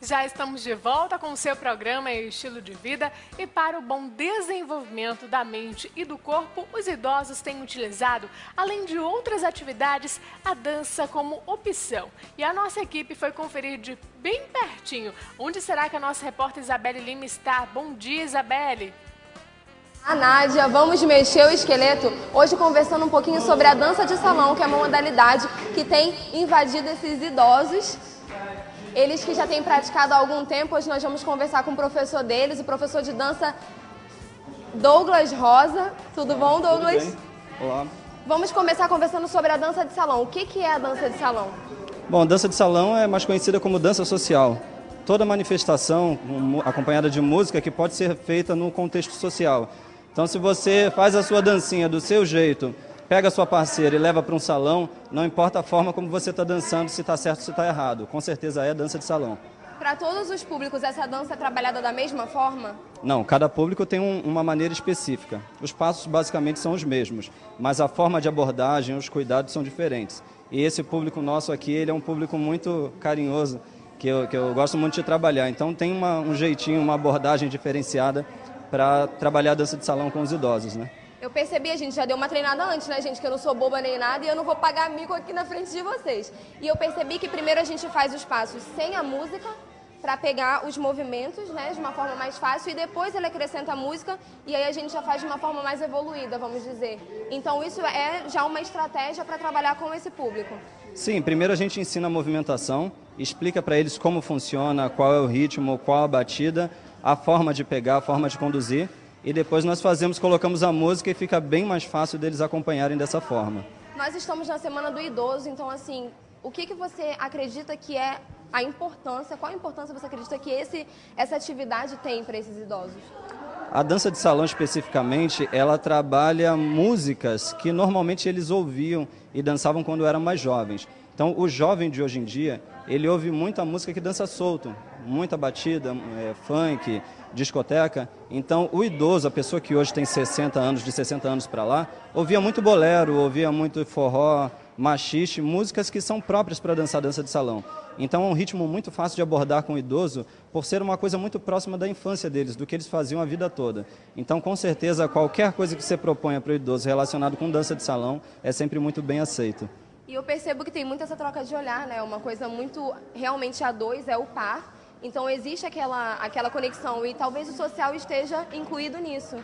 Já estamos de volta com o seu programa Estilo de Vida e para o bom desenvolvimento da mente e do corpo, os idosos têm utilizado, além de outras atividades, a dança como opção. E a nossa equipe foi conferir de bem pertinho. Onde será que a nossa repórter Isabelle Lima está? Bom dia, Isabelle! A Nádia, vamos mexer o esqueleto. Hoje conversando um pouquinho sobre a dança de salão, que é uma modalidade que tem invadido esses idosos. Eles que já têm praticado há algum tempo. Hoje nós vamos conversar com o professor deles, o professor de dança Douglas Rosa. Tudo bom, Douglas? Tudo bem. Olá. Vamos começar conversando sobre a dança de salão. O que é a dança de salão? Bom, a dança de salão é mais conhecida como dança social. Toda manifestação acompanhada de música que pode ser feita no contexto social. Então, se você faz a sua dancinha do seu jeito, pega a sua parceira e leva para um salão, não importa a forma como você está dançando, se está certo ou se está errado. Com certeza é dança de salão. Para todos os públicos, essa dança é trabalhada da mesma forma? Não, cada público tem uma maneira específica. Os passos basicamente são os mesmos, mas a forma de abordagem, os cuidados são diferentes. E esse público nosso aqui, ele é um público muito carinhoso, que eu gosto muito de trabalhar. Então tem um jeitinho, uma abordagem diferenciada para trabalhar a dança de salão com os idosos, né? Eu percebi, a gente já deu uma treinada antes, né, gente? Que eu não sou boba nem nada e eu não vou pagar mico aqui na frente de vocês. E eu percebi que primeiro a gente faz os passos sem a música, para pegar os movimentos, né, de uma forma mais fácil, e depois ele acrescenta a música e aí a gente já faz de uma forma mais evoluída, vamos dizer. Então isso é já uma estratégia para trabalhar com esse público. Sim, primeiro a gente ensina a movimentação, explica para eles como funciona, qual é o ritmo, qual a batida, a forma de pegar, a forma de conduzir. E depois nós colocamos a música e fica bem mais fácil deles acompanharem dessa forma. Nós estamos na Semana do Idoso, então assim, o que você acredita que é a importância, qual a importância você acredita que essa atividade tem para esses idosos? A dança de salão especificamente, ela trabalha músicas que normalmente eles ouviam e dançavam quando eram mais jovens. Então o jovem de hoje em dia, ele ouve muita música que dança solto, muita batida, funk, discoteca. Então o idoso, a pessoa que hoje tem 60 anos, de 60 anos para lá, ouvia muito bolero, ouvia muito forró, machixe, músicas que são próprias para dançar dança de salão. Então é um ritmo muito fácil de abordar com o idoso, por ser uma coisa muito próxima da infância deles, do que eles faziam a vida toda. Então, com certeza, qualquer coisa que você proponha para o idoso relacionado com dança de salão é sempre muito bem aceito. E eu percebo que tem muito essa troca de olhar, né? Uma coisa muito realmente a dois, é o par. Então existe aquela conexão e talvez o social esteja incluído nisso.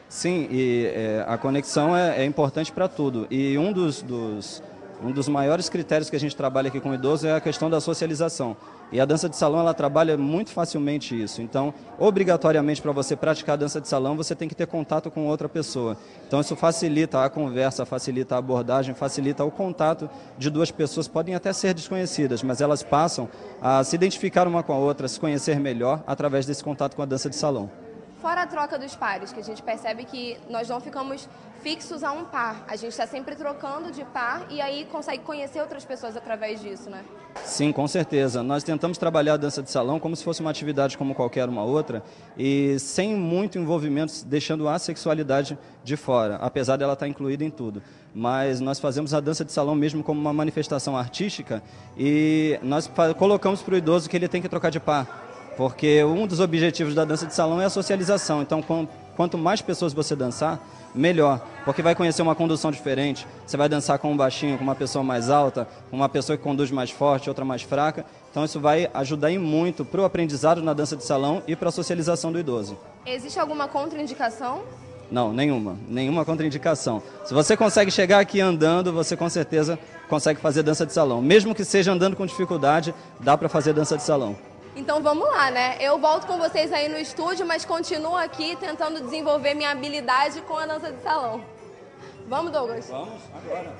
Sim, e a conexão é importante para tudo. E um dos maiores critérios que a gente trabalha aqui com o idoso é a questão da socialização. E a dança de salão, ela trabalha muito facilmente isso. Então, obrigatoriamente, para você praticar a dança de salão, você tem que ter contato com outra pessoa. Então, isso facilita a conversa, facilita a abordagem, facilita o contato de duas pessoas. Podem até ser desconhecidas, mas elas passam a se identificar uma com a outra, a se conhecer melhor através desse contato com a dança de salão. Fora a troca dos pares, que a gente percebe que nós não ficamos fixos a um par. A gente está sempre trocando de par e aí consegue conhecer outras pessoas através disso, né? Sim, com certeza. Nós tentamos trabalhar a dança de salão como se fosse uma atividade como qualquer uma outra e sem muito envolvimento, deixando a sexualidade de fora, apesar dela estar incluída em tudo. Mas nós fazemos a dança de salão mesmo como uma manifestação artística e nós colocamos para o idoso que ele tem que trocar de par. Porque um dos objetivos da dança de salão é a socialização. Então, quanto mais pessoas você dançar, melhor. Porque vai conhecer uma condução diferente. Você vai dançar com um baixinho, com uma pessoa mais alta, com uma pessoa que conduz mais forte, outra mais fraca. Então, isso vai ajudar em muito para o aprendizado na dança de salão e para a socialização do idoso. Existe alguma contraindicação? Não, nenhuma contraindicação. Se você consegue chegar aqui andando, você com certeza consegue fazer dança de salão. Mesmo que seja andando com dificuldade, dá para fazer dança de salão. Então vamos lá, né? Eu volto com vocês aí no estúdio, mas continuo aqui tentando desenvolver minha habilidade com a dança de salão. Vamos, Douglas? Vamos, agora.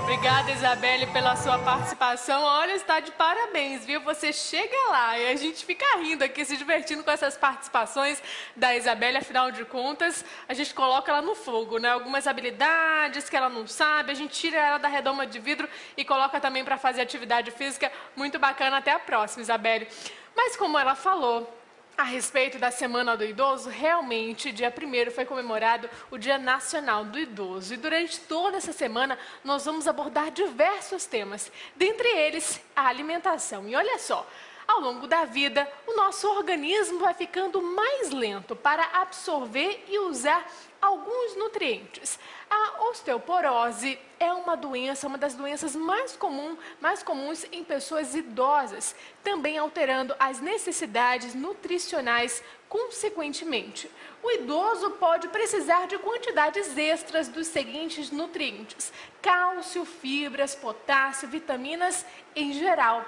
Obrigada, obrigada, Isabelle, pela sua participação. Olha, está de parabéns, viu? Você chega lá e a gente fica rindo aqui, se divertindo com essas participações da Isabelle. Afinal de contas, a gente coloca ela no fogo, né? Algumas habilidades que ela não sabe, a gente tira ela da redoma de vidro e coloca também para fazer atividade física. Muito bacana. Até a próxima, Isabelle. Mas como ela falou a respeito da Semana do Idoso, realmente, dia 1º foi comemorado o Dia Nacional do Idoso. E durante toda essa semana, nós vamos abordar diversos temas, dentre eles, a alimentação. E olha só, ao longo da vida, o nosso organismo vai ficando mais lento para absorver e usar alguns nutrientes. A osteoporose é uma doença, uma das doenças mais comuns em pessoas idosas, também alterando as necessidades nutricionais consequentemente. O idoso pode precisar de quantidades extras dos seguintes nutrientes: cálcio, fibras, potássio, vitaminas em geral.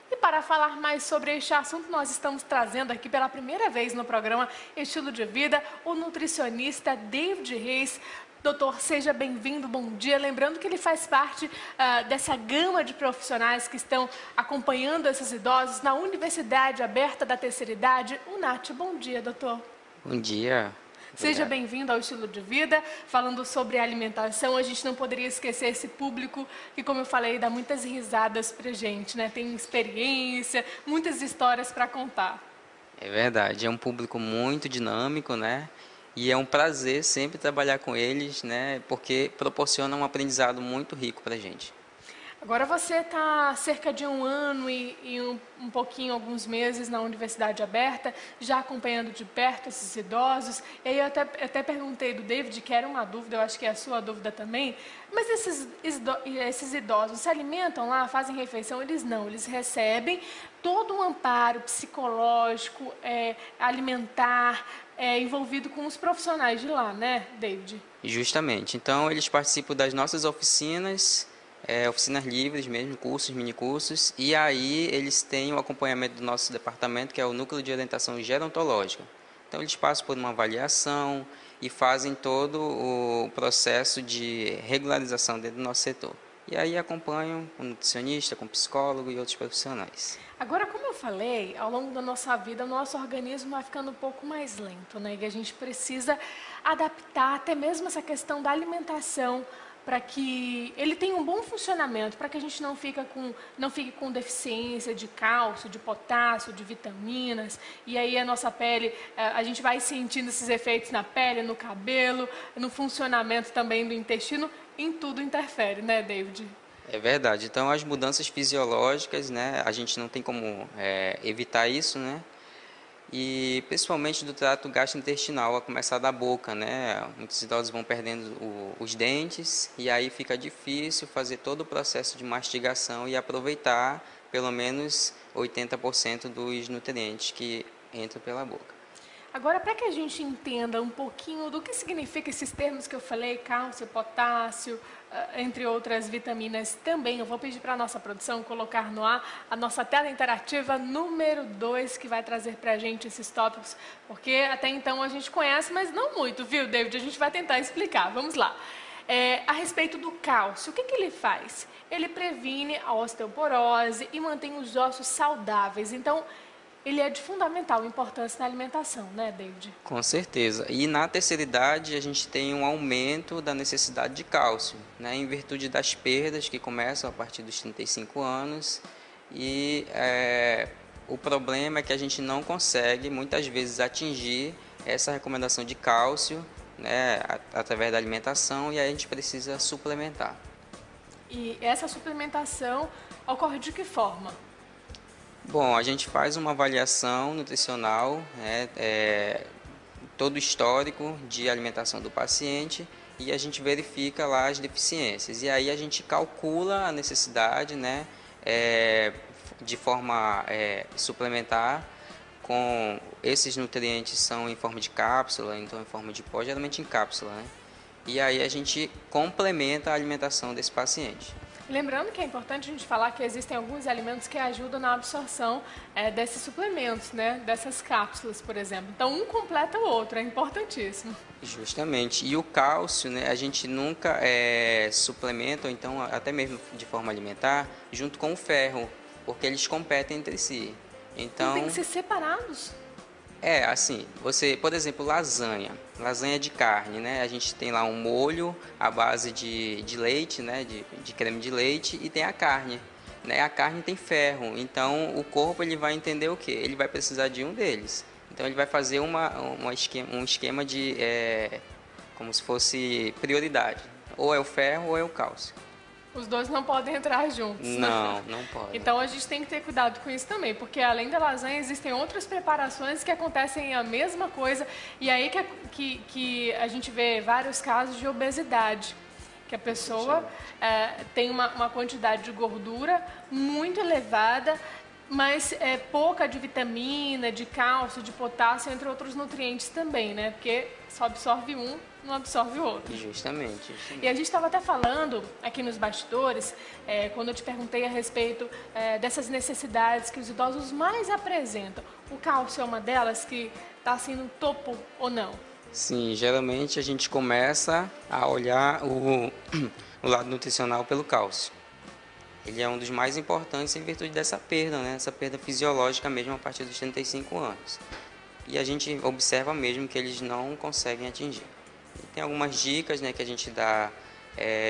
E para falar mais sobre este assunto, nós estamos trazendo aqui pela primeira vez no programa Estilo de Vida o nutricionista David Reis. Doutor, seja bem-vindo, bom dia. Lembrando que ele faz parte dessa gama de profissionais que estão acompanhando esses idosos na Universidade Aberta da Terceira Idade, UNAT. Bom dia, doutor. Bom dia. Seja bem-vindo ao Estilo de Vida. Falando sobre alimentação, a gente não poderia esquecer esse público que, como eu falei, dá muitas risadas pra gente, né? Tem experiência, muitas histórias para contar. É verdade, é um público muito dinâmico, né? E é um prazer sempre trabalhar com eles, né? Porque proporciona um aprendizado muito rico pra gente. Agora você está cerca de 1 ano e um pouquinho, alguns meses na Universidade Aberta, já acompanhando de perto esses idosos. E aí eu até perguntei do David, que era uma dúvida, eu acho que é a sua dúvida também, mas esses idosos se alimentam lá, fazem refeição? Eles não, eles recebem todo um amparo psicológico, alimentar, envolvido com os profissionais de lá, né, David? Justamente. Então, eles participam das nossas oficinas, oficinas livres mesmo, cursos, minicursos, e aí eles têm o acompanhamento do nosso departamento, que é o Núcleo de Orientação Gerontológica. Então, eles passam por uma avaliação e fazem todo o processo de regularização dentro do nosso setor. E aí acompanham com nutricionista, com psicólogo e outros profissionais. Agora, como eu falei, ao longo da nossa vida, o nosso organismo vai ficando um pouco mais lento, né? E a gente precisa adaptar até mesmo essa questão da alimentação para que ele tenha um bom funcionamento, para que a gente não fique com deficiência de cálcio, de potássio, de vitaminas. E aí a nossa pele, a gente vai sentindo esses efeitos na pele, no cabelo, no funcionamento também do intestino, em tudo interfere, né, David? É verdade. Então, as mudanças fisiológicas, né, a gente não tem como evitar isso, né? E principalmente do trato gastrointestinal, a começar da boca, né? Muitos idosos vão perdendo os dentes e aí fica difícil fazer todo o processo de mastigação e aproveitar pelo menos 80% dos nutrientes que entram pela boca. Agora, para que a gente entenda um pouquinho do que significa esses termos que eu falei, cálcio, potássio, entre outras vitaminas também, eu vou pedir para a nossa produção colocar no ar a nossa tela interativa número 2, que vai trazer para a gente esses tópicos, porque até então a gente conhece, mas não muito, viu, David? A gente vai tentar explicar. Vamos lá. A respeito do cálcio, o que ele faz? Ele previne a osteoporose e mantém os ossos saudáveis. Então, ele é de fundamental importância na alimentação, né, David? Com certeza. E na terceira idade a gente tem um aumento da necessidade de cálcio, né, em virtude das perdas que começam a partir dos 35 anos. E o problema é que a gente não consegue, muitas vezes, atingir essa recomendação de cálcio, né, através da alimentação, e aí a gente precisa suplementar. E essa suplementação ocorre de que forma? Bom, a gente faz uma avaliação nutricional, né, todo o histórico de alimentação do paciente, e a gente verifica lá as deficiências. E aí a gente calcula a necessidade, né, de forma suplementar, com esses nutrientes são em forma de cápsula, então em forma de pó, geralmente em cápsula, né? E aí a gente complementa a alimentação desse paciente. Lembrando que é importante a gente falar que existem alguns alimentos que ajudam na absorção desses suplementos, né? Dessas cápsulas, por exemplo. Então, um completa o outro, é importantíssimo. Justamente. E o cálcio, né, a gente nunca suplementa, ou então até mesmo de forma alimentar, junto com o ferro, porque eles competem entre si. Então, tem que ser separados. Assim, você, por exemplo, lasanha de carne, né? A gente tem lá um molho à base de leite, né? De creme de leite, e tem a carne, né? A carne tem ferro, então o corpo ele vai entender o quê? Ele vai precisar de um deles. Então ele vai fazer um esquema de, como se fosse prioridade. Ou é o ferro ou é o cálcio. Os dois não podem entrar juntos. Não pode. Então a gente tem que ter cuidado com isso também, porque além da lasanha existem outras preparações que acontecem a mesma coisa, e aí que a gente vê vários casos de obesidade, que a pessoa tem uma quantidade de gordura muito elevada, mas pouca de vitamina, de cálcio, de potássio, entre outros nutrientes também, né? Porque só absorve um, não absorve o outro. Justamente. E a gente estava até falando aqui nos bastidores, quando eu te perguntei a respeito dessas necessidades que os idosos mais apresentam. O cálcio é uma delas que está assim no topo ou não? Sim, geralmente a gente começa a olhar o lado nutricional pelo cálcio. Ele é um dos mais importantes em virtude dessa perda, né? Essa perda fisiológica mesmo a partir dos 35 anos. E a gente observa mesmo que eles não conseguem atingir. E tem algumas dicas, né, que a gente dá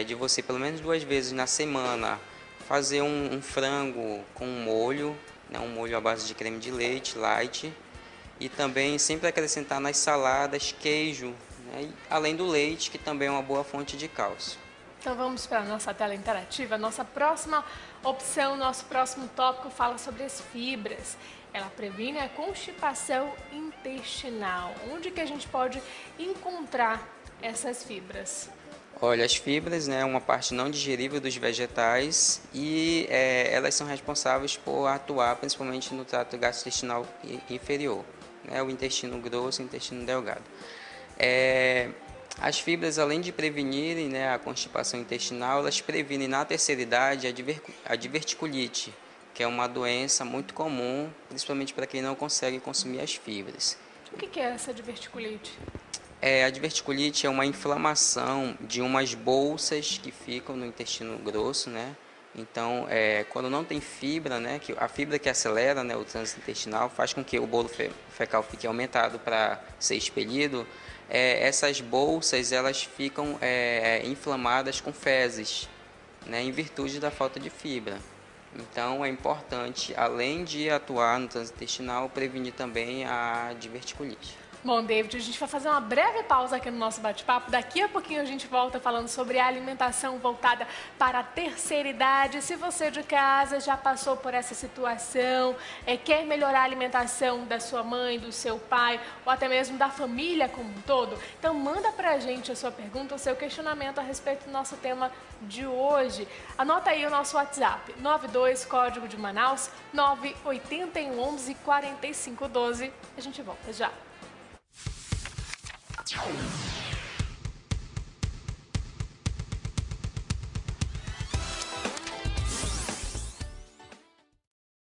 de você pelo menos 2 vezes na semana fazer um frango com um molho, né, um molho à base de creme de leite, light, e também sempre acrescentar nas saladas queijo, né, além do leite, que também é uma boa fonte de cálcio. Então vamos para a nossa tela interativa. Nossa próxima opção, nosso próximo tópico fala sobre as fibras. Ela previne a constipação intestinal. Onde que a gente pode encontrar essas fibras? Olha, as fibras, né, é uma parte não digerível dos vegetais e elas são responsáveis por atuar principalmente no trato gastrointestinal inferior, né, o intestino grosso e o intestino delgado. As fibras, além de prevenirem, né, a constipação intestinal, elas previnem na terceira idade a diverticulite, que é uma doença muito comum, principalmente para quem não consegue consumir as fibras. O que é essa diverticulite? A diverticulite é uma inflamação de umas bolsas que ficam no intestino grosso, né? Então, quando não tem fibra, né, que a fibra que acelera, né, o trânsito intestinal, faz com que o bolo fecal fique aumentado para ser expelido. Essas bolsas elas ficam inflamadas com fezes, né, em virtude da falta de fibra. Então é importante, além de atuar no trânsito intestinal, prevenir também a diverticulite. Bom, David, a gente vai fazer uma breve pausa aqui no nosso bate-papo. Daqui a pouquinho a gente volta falando sobre a alimentação voltada para a terceira idade. Se você de casa já passou por essa situação, quer melhorar a alimentação da sua mãe, do seu pai, ou até mesmo da família como um todo, então manda pra gente a sua pergunta, o seu questionamento a respeito do nosso tema de hoje. Anota aí o nosso WhatsApp, 92 código de Manaus, 981 11 4512. A gente volta já.